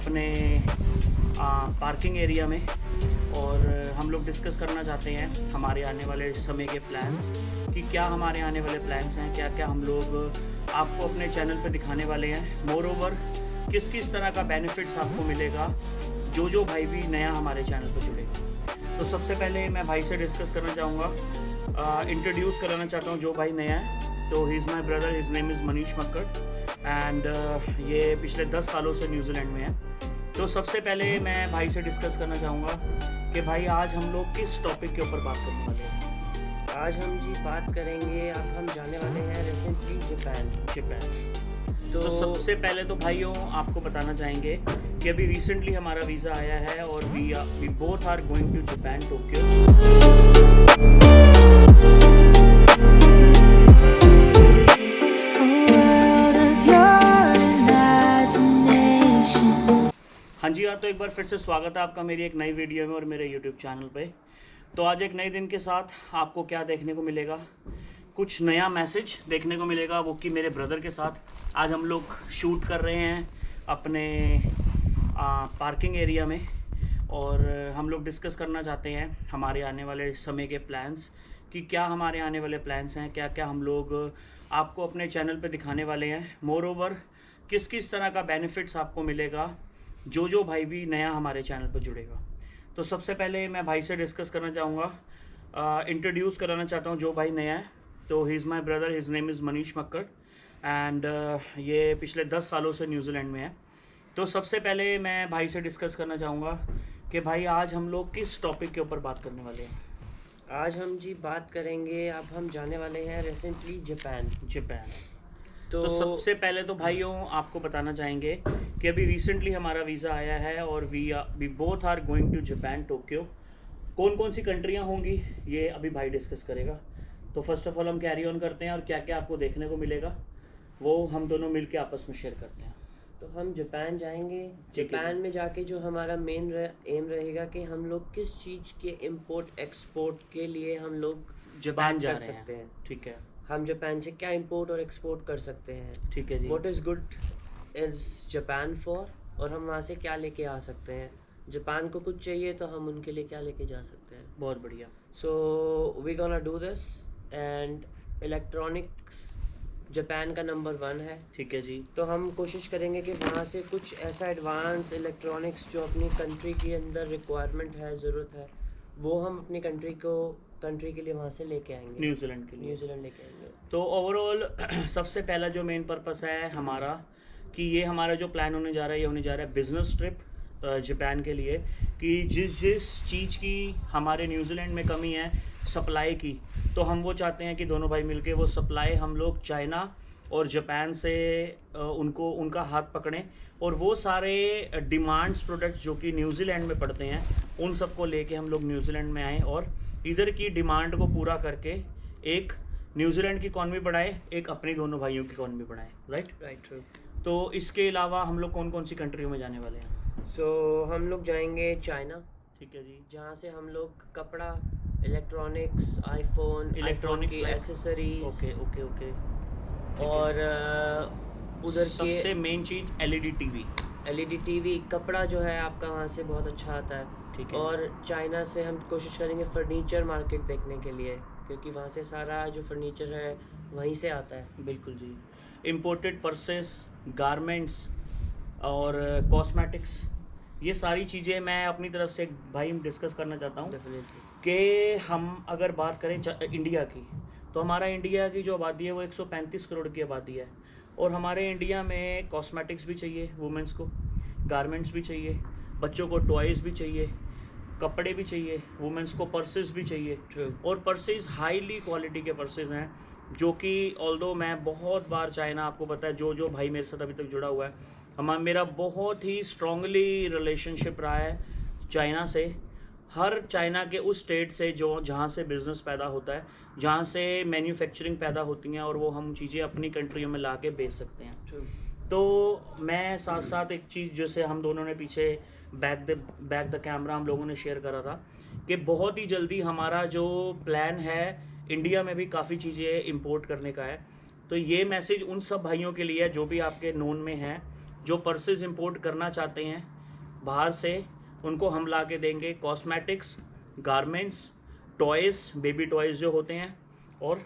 अपने parking area में, और हम लोग डिस्कस करना चाहते हैं हमारे आने वाले समय के प्लान्स कि क्या हमारे आने वाले प्लान्स हैं, क्या क्या हम लोग आपको अपने चैनल पे दिखाने वाले हैं। मोर ओवर किस किस तरह का बेनिफिट्स आपको मिलेगा जो भाई भी नया हमारे चैनल पर जुड़ेगा। तो सबसे पहले मैं भाई से डिस्कस करना चाहूँगा, इंट्रोड्यूस कराना चाहता हूँ जो भाई नया है। तो he is my brother, his name is Manish Makkar and ये पिछले 10 सालों से न्यूजीलैंड में है। तो सबसे पहले मैं भाई से डिस्कस करना चाहूँगा कि भाई आज हम लोग किस टॉपिक के ऊपर बात करने वाले हैं। आज हम जी बात करेंगे, अब हम जाने वाले हैं रिसेंटली जापान। तो सबसे पहले तो भाइयों आपको बताना चाहेंगे कि अभी रिसेंटली हमारा वीज़ा आया है और we both are going to Japan, Tokyo. हाँ जी यार, तो एक बार फिर से स्वागत है आपका मेरी एक नई वीडियो में और मेरे यूट्यूब चैनल पे। तो आज एक नए दिन के साथ आपको क्या देखने को मिलेगा, कुछ नया मैसेज देखने को मिलेगा, वो कि मेरे ब्रदर के साथ आज हम लोग शूट कर रहे हैं अपने पार्किंग एरिया में, और हम लोग डिस्कस करना चाहते हैं हमारे आने वाले समय के प्लान्स कि क्या हमारे आने वाले प्लान्स हैं, क्या क्या हम लोग आपको अपने चैनल पे दिखाने वाले हैं। मोर ओवर किस किस तरह का बेनिफिट्स आपको मिलेगा जो भाई भी नया हमारे चैनल पर जुड़ेगा। तो सबसे पहले मैं भाई से डिस्कस करना चाहूँगा, इंट्रोड्यूस कराना चाहता हूँ जो भाई नया है। तो he is my brother, his name is Manish Makkar and ये पिछले 10 सालों से न्यूजीलैंड में है। तो सबसे पहले मैं भाई से डिस्कस करना चाहूँगा कि भाई आज हम लोग किस टॉपिक के ऊपर बात करने वाले हैं। आज हम जी बात करेंगे, अब हम जाने वाले हैं रिसेंटली जापान। तो सबसे पहले तो भाइयों आपको बताना चाहेंगे कि अभी रिसेंटली हमारा वीज़ा आया है और we both are going to Japan, Tokyo. कौन कौन सी कंट्रियाँ होंगी ये अभी भाई डिस्कस करेगा। तो फर्स्ट ऑफ ऑल हम कैरी ऑन करते हैं और क्या क्या आपको देखने को मिलेगा वो हम दोनों मिलके आपस में शेयर करते हैं। तो हम जापान जाएंगे। जापान में जाके जो हमारा मेन एम रहेगा कि हम लोग किस चीज़ के इंपोर्ट एक्सपोर्ट के लिए हम लोग जापान जा कर रहे सकते हैं। ठीक है, हम जापान से क्या इंपोर्ट और एक्सपोर्ट कर सकते हैं। ठीक है जी। What is good is Japan for, और हम वहाँ से क्या लेके आ सकते हैं। जापान को कुछ चाहिए तो हम उनके लिए क्या लेके जा सकते हैं। बहुत बढ़िया। So we gonna do this. And electronics Japan का नंबर 1 है। ठीक है जी। तो हम कोशिश करेंगे कि वहाँ से कुछ ऐसा एडवांस इलेक्ट्रॉनिक्स जो अपनी कंट्री के अंदर रिक्वायरमेंट है, ज़रूरत है, वो हम अपनी कंट्री के लिए वहाँ से लेके आएंगे, न्यूजीलैंड के लिए। न्यूजीलैंड लेके आएंगे। तो ओवरऑल सबसे पहला जो मेन पर्पस है हमारा कि ये हमारा जो प्लान होने जा रहा है, ये होने जा रहा है बिजनेस ट्रिप जापान के लिए, कि जिस चीज़ की हमारे न्यूजीलैंड में कमी है सप्लाई की, तो हम वो चाहते हैं कि दोनों भाई मिलके वो सप्लाई हम लोग चाइना और जापान से उनका हाथ पकड़ें, और वो सारे डिमांड्स प्रोडक्ट जो कि न्यूजीलैंड में पड़ते हैं उन सबको लेके हम लोग न्यूजीलैंड में आएँ और इधर की डिमांड को पूरा करके एक न्यूजीलैंड की इकॉनमी बढ़ाए, एक अपनी दोनों भाइयों की इकॉनमी बढ़ाए। Right true. तो इसके अलावा हम लोग कौन कौन सी कंट्रियों में जाने वाले हैं। सो हम लोग जाएंगे चाइना। ठीक है जी। जहाँ से हम लोग कपड़ा, इलेक्ट्रॉनिक्स, आईफोन की एसेसरीज, ओके और उधर सबसे मेन चीज़ एलईडी टीवी, कपड़ा जो है आपका वहाँ से बहुत अच्छा आता है। ठीक है। और चाइना से हम कोशिश करेंगे फर्नीचर मार्केट देखने के लिए, क्योंकि वहाँ से सारा जो फर्नीचर है वहीं से आता है। बिल्कुल जी। इम्पोर्टेड पर्सेस, गारमेंट्स और कॉस्मेटिक्स, ये सारी चीज़ें मैं अपनी तरफ से भाई डिस्कस करना चाहता हूँ डेफिनेटली। कि हम अगर बात करें इंडिया की, तो हमारा इंडिया की जो आबादी है वो 135 करोड़ की आबादी है, और हमारे इंडिया में कॉस्मेटिक्स भी चाहिए वुमेंस को, गारमेंट्स भी चाहिए, बच्चों को टॉयज़ भी चाहिए, कपड़े भी चाहिए, वुमेंस को पर्सेस भी चाहिए। और पर्सेस हाईली क्वालिटी के पर्सेस हैं जो कि ऑल्दो मैं बहुत बार चाइना, आपको पता है जो भाई मेरे साथ अभी तक जुड़ा हुआ है, मेरा बहुत ही स्ट्रांगली रिलेशनशिप रहा है चाइना से। हर चाइना के उस स्टेट से जहाँ से बिज़नेस पैदा होता है, जहाँ से मैन्युफैक्चरिंग पैदा होती हैं, और वो हम चीज़ें अपनी कंट्रियों में ला के बेच सकते हैं। तो मैं साथ साथ एक चीज़ जैसे हम दोनों ने पीछे बैक द कैमरा हम लोगों ने शेयर करा था कि बहुत ही जल्दी हमारा जो प्लान है इंडिया में भी काफ़ी चीज़ें इंपोर्ट करने का है। तो ये मैसेज उन सब भाइयों के लिए है जो भी आपके नोन में हैं जो पर्सेस इंपोर्ट करना चाहते हैं बाहर से, उनको हम ला के देंगे cosmetics, garments, toys, baby toys जो होते हैं। और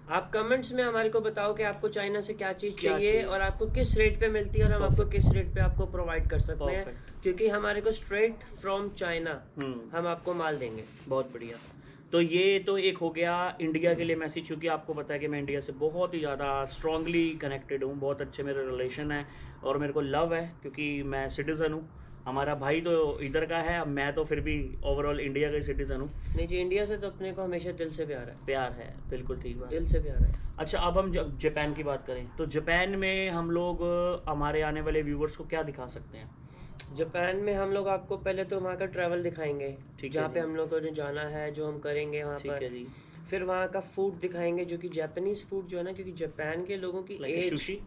आप कमेंट्स में हमारे को बताओ कि आपको चाइना से क्या चीज़ चाहिए चाहिए और आपको किस रेट पे मिलती है और हम आपको किस रेट पे आपको प्रोवाइड कर सकते हैं, Perfect. क्योंकि हमारे को स्ट्रेट फ्रॉम चाइना हम आपको माल देंगे। बहुत बढ़िया। तो ये तो एक हो गया इंडिया के लिए मैसेज, क्योंकि आपको पता है कि मैं इंडिया से बहुत ही ज़्यादा स्ट्रांगली कनेक्टेड हूँ, बहुत अच्छे मेरे रिलेशन हैं और मेरे को लव है, क्योंकि मैं सिटीज़न हूँ। हमारा भाई तो इधर का है, अब मैं तो फिर भी ओवरऑल इंडिया का ही सिटीज़न हूँ। नहीं जी, इंडिया से तो अपने को हमेशा दिल से प्यार है। प्यार है, बिल्कुल ठीक बात। दिल से प्यार है। अच्छा, अब हम जापान की बात करें तो जापान में हम लोग हमारे आने वाले व्यूवर्स को क्या दिखा सकते हैं? जापान में हम लोग आपको पहले तो वहाँ का ट्रैवल दिखाएंगे, ठीक है जहाँ पे जी। हम लोग को जाना है, जो हम करेंगे वहाँ ठीक है पर। जी। फिर वहाँ का फूड दिखाएंगे, जो कि जापानीज फूड जो है ना, क्योंकि जापान के लोगों की लाइक सुशी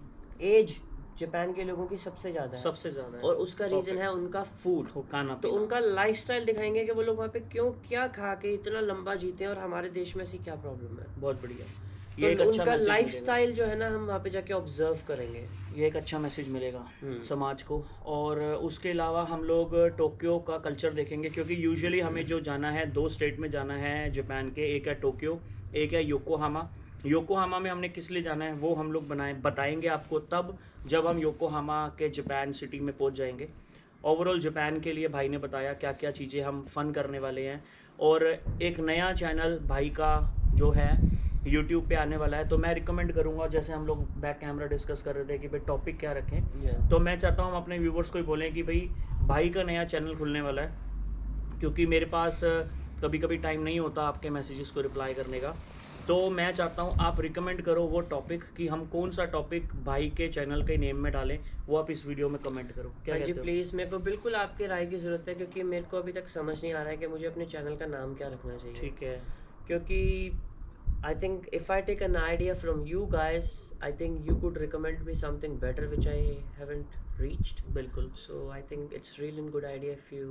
एज जापान के लोगों की सबसे ज़्यादा है, सबसे ज़्यादा है, और उसका रीज़न है उनका फूड, खाना तो पीना। उनका लाइफस्टाइल दिखाएंगे कि वो लोग वहाँ पे क्यों क्या खा के इतना लंबा जीते हैं और हमारे देश में ऐसी क्या प्रॉब्लम है। बहुत बढ़िया। तो ये एक अच्छा उनका मैसेज लाइफस्टाइल जो है ना, हम वहाँ पे जाके ऑब्जर्व करेंगे। ये एक अच्छा मैसेज मिलेगा समाज को। और उसके अलावा हम लोग टोक्यो का कल्चर देखेंगे, क्योंकि यूजुअली हमें जो जाना है 2 स्टेट में जाना है जापान के, एक है टोक्यो, एक है योकोहामा। योकोहामा में हमने किस लिए जाना है वो हम लोग बताएंगे आपको तब जब हम योकोहामा के जापान सिटी में पहुंच जाएंगे। ओवरऑल जापान के लिए भाई ने बताया क्या क्या चीज़ें हम फन करने वाले हैं, और एक नया चैनल भाई का जो है यूट्यूब पे आने वाला है। तो मैं रिकमेंड करूंगा, जैसे हम लोग बैक कैमरा डिस्कस कर रहे थे कि भाई टॉपिक क्या रखें, तो मैं चाहता हूँ हम अपने व्यूवर्स को ही बोलें कि भाई का नया चैनल खुलने वाला है, क्योंकि मेरे पास कभी कभी टाइम नहीं होता आपके मैसेजेस को रिप्लाई करने का। तो मैं चाहता हूँ आप रिकमेंड करो वो टॉपिक कि हम कौन सा टॉपिक भाई के चैनल के नेम में डालें, वो आप इस वीडियो में कमेंट करो। क्या जी कहते हो? प्लीज़, मेरे को बिल्कुल आपके राय की ज़रूरत है, क्योंकि मेरे को अभी तक समझ नहीं आ रहा है कि मुझे अपने चैनल का नाम क्या रखना चाहिए। ठीक है। क्योंकि I think if I take an idea from you guys, I think you could recommend me something better which I haven't reached. बिल्कुल। So I think it's really a good idea if you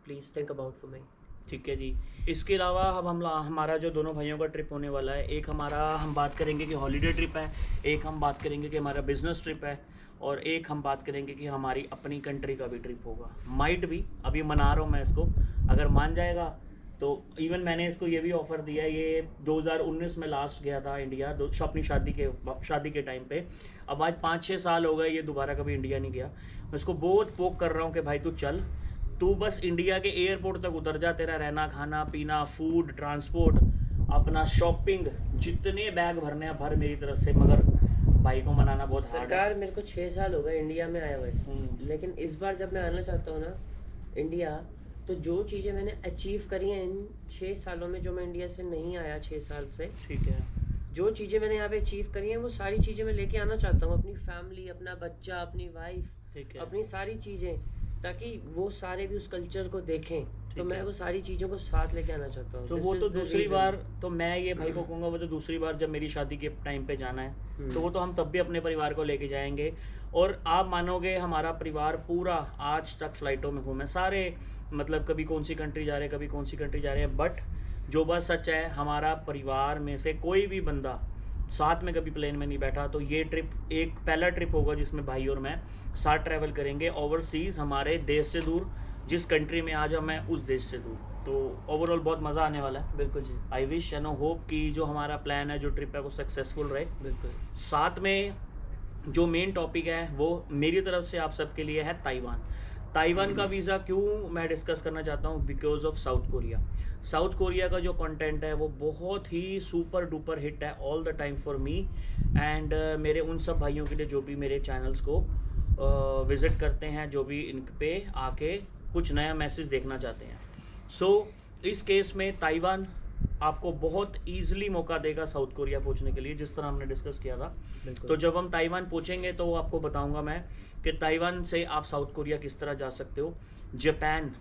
please think about for me. ठीक है जी। इसके अलावा अब हमारा जो दोनों भाइयों का ट्रिप होने वाला है, एक हमारा हम बात करेंगे कि हॉलीडे ट्रिप है, एक हम बात करेंगे कि हमारा बिजनेस ट्रिप है, और एक हम बात करेंगे कि हमारी अपनी कंट्री का भी ट्रिप होगा। माइट भी अभी मना रहा हूँ मैं इसको, अगर मान जाएगा तो इवन मैंने इसको ये भी ऑफ़र दिया है। ये 2019 में लास्ट गया था इंडिया, अपनी शादी के टाइम पे। अब आज 5-6 साल हो गए ये दोबारा कभी इंडिया नहीं गया। मैं इसको बहुत पोक कर रहा हूँ कि भाई तू चल, तू बस इंडिया के एयरपोर्ट तक उतर जा, तेरा रहना खाना पीना फूड ट्रांसपोर्ट अपना शॉपिंग जितने बैग भरने हैं भर मेरी तरफ से, मगर भाई को मनाना बहुत हार्ड है। सरकार, मेरे को 6 साल हो गए इंडिया में आए हुए, लेकिन इस बार जब मैं आना चाहता हूँ ना इंडिया, तो जो चीज़ें मैंने अचीव करी हैं इन 6 सालों में, जो मैं इंडिया से नहीं आया 6 साल से, ठीक है, जो चीज़ें मैंने यहाँ पे अचीव करी हैं वो सारी चीज़ें मैं लेके आना चाहता हूँ, अपनी फैमिली, अपना बच्चा, अपनी वाइफ, ठीक है, अपनी सारी चीज़ें, ताकि वो सारे भी उस कल्चर को देखें। तो मैं वो सारी चीज़ों को साथ लेके आना चाहता हूँ। तो वो तो दूसरी बार, तो मैं ये भाई को कहूँगा वो तो दूसरी बार जब मेरी शादी के टाइम पे जाना है तो वो तो हम तब भी अपने परिवार को लेके जाएंगे। और आप मानोगे हमारा परिवार पूरा आज तक फ्लाइटों में घूमे सारे, मतलब कभी कौन सी कंट्री जा रहे हैं, कभी कौन सी कंट्री जा रहे हैं, बट जो बात सच है हमारा परिवार में से कोई भी बंदा साथ में कभी प्लेन में नहीं बैठा। तो ये ट्रिप एक पहला ट्रिप होगा जिसमें भाई और मैं साथ ट्रैवल करेंगे ओवरसीज़, हमारे देश से दूर, जिस कंट्री में आज हम हैं उस देश से दूर। तो ओवरऑल बहुत मज़ा आने वाला है। बिल्कुल जी, आई विश एंड होप कि जो हमारा प्लान है, जो ट्रिप है वो सक्सेसफुल रहे। बिल्कुल। साथ में जो मेन टॉपिक है वो मेरी तरफ से आप सबके लिए है ताइवान। ताइवान का वीज़ा क्यों मैं डिस्कस करना चाहता हूँ, because of south Korea. South Korea का जो कंटेंट है वो बहुत ही सुपर डुपर हिट है all the time for me and मेरे उन सब भाइयों के लिए जो भी मेरे चैनल्स को विज़िट करते हैं, जो भी इन पे आके कुछ नया मैसेज देखना चाहते हैं। सो इस केस में ताइवान आपको बहुत ईजिली मौका देगा साउथ कोरिया पहुंचने के लिए, जिस तरह हमने डिस्कस किया था। तो जब हम ताइवान पहुंचेंगे तो आपको बताऊंगा मैं कि ताइवान से आप साउथ कोरिया किस तरह जा सकते हो। जापान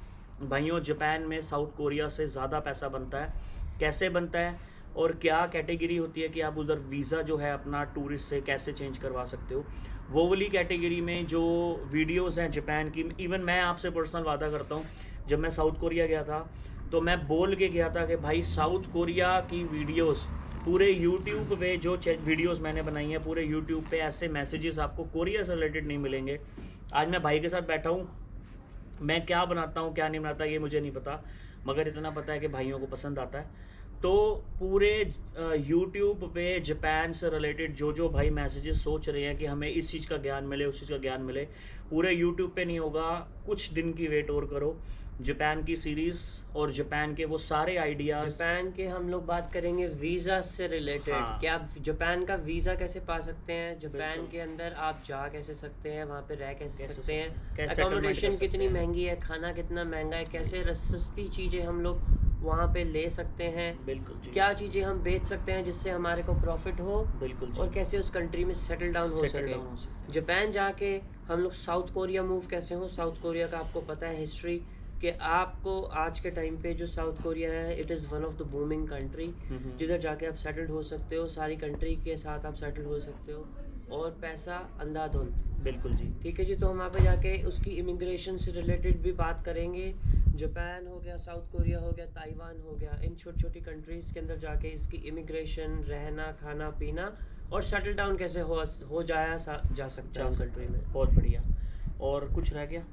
भाइयों, जापान में साउथ कोरिया से ज़्यादा पैसा बनता है, कैसे बनता है और क्या कैटेगरी होती है कि आप उधर वीज़ा जो है अपना टूरिस्ट से कैसे चेंज करवा सकते हो। वो वाली कैटेगरी में जो वीडियोस हैं जापान की, इवन मैं आपसे पर्सनल वादा करता हूँ, जब मैं साउथ कोरिया गया था तो मैं बोल के गया था कि भाई साउथ कोरिया की वीडियोस पूरे यूट्यूब पे जो वीडियोस मैंने बनाई हैं पूरे यूट्यूब पे ऐसे मैसेजेस आपको कोरिया से रिलेटेड नहीं मिलेंगे। आज मैं भाई के साथ बैठा हूँ, मैं क्या बनाता हूँ क्या नहीं बनाता ये मुझे नहीं पता, मगर इतना पता है कि भाइयों को पसंद आता है। तो पूरे यूट्यूब पे जापान से रिलेटेड जो जो भाई मैसेजेस सोच रहे हैं कि हमें इस चीज़ का ज्ञान मिले उस चीज़ का ज्ञान मिले, पूरे यूट्यूब पे नहीं होगा, कुछ दिन की वेट और करो। जापान की सीरीज़ और जापान के वो सारे आइडियाज़, जापान के हम लोग बात करेंगे वीज़ा से रिलेटेड। हाँ। कि आप जापान का वीज़ा कैसे पा सकते हैं, जापान बिल्कुल। के अंदर आप जा कैसे सकते हैं, वहाँ पे रह कैसे कैसे सकते हैं, कैसे settlement अकोमोडेशन कर सकते कितनी हैं। महंगी है, खाना कितना महंगा है, कैसे सस्ती चीज़ें हम लोग वहाँ पे ले सकते हैं, बिल्कुल जी, क्या चीज़ें हम बेच सकते हैं जिससे हमारे को प्रॉफिट हो, बिल्कुल जी, और कैसे उस कंट्री में सेटल डाउन हो Settle down हो सके। सकते जापान जाके हम लोग साउथ कोरिया मूव कैसे हो, साउथ कोरिया का आपको पता है हिस्ट्री, कि आपको आज के टाइम पे जो साउथ कोरिया है it is one of the booming country, जिधर जाके आप सेटल्ड हो सकते हो, सारी कंट्री के साथ आप सेटल हो सकते हो, और पैसा अंधाधुंध। बिल्कुल जी, ठीक है जी, तो हम वहाँ पे जाके उसकी इमिग्रेशन से रिलेटेड भी बात करेंगे। जापान हो गया, साउथ कोरिया हो गया, ताइवान हो गया, इन छोटी छोटी कंट्रीज़ के अंदर जाके इसकी इमिग्रेशन, रहना, खाना पीना और सेटल डाउन कैसे हो जा सकता है उस कंट्री में। बहुत बढ़िया। और कुछ रह गया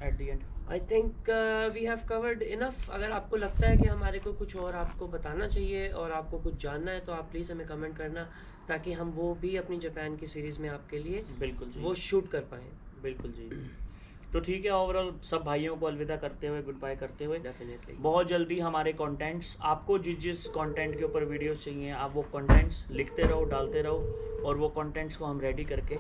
at the end? I think we have covered enough. अगर आपको लगता है कि हमारे को कुछ और आपको बताना चाहिए और आपको कुछ जानना है तो आप प्लीज़ हमें कमेंट करना, ताकि हम वो भी अपनी जापान की सीरीज़ में आपके लिए बिल्कुल जी, वो शूट कर पाएँ। बिल्कुल जी। तो ठीक है, ओवरऑल सब भाइयों को अलविदा करते हुए, गुड बाय करते हुए, डेफिनेटली बहुत जल्दी हमारे कंटेंट्स, आपको जिस जिस कंटेंट के ऊपर वीडियोस चाहिए आप वो कंटेंट्स लिखते रहो, डालते रहो, और वो कंटेंट्स को हम रेडी करके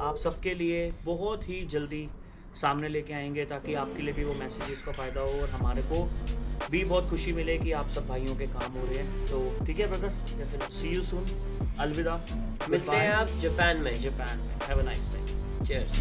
आप सबके लिए बहुत ही जल्दी सामने लेके आएंगे, ताकि आपके लिए भी वो मैसेजेस का फ़ायदा हो और हमारे को भी बहुत खुशी मिले कि आप सब भाइयों के काम हो रहे हैं। तो ठीक है brother, definitely see you soon, अलविदा, मिलते हैं आप जापान में। Japan, have a nice day. Cheers.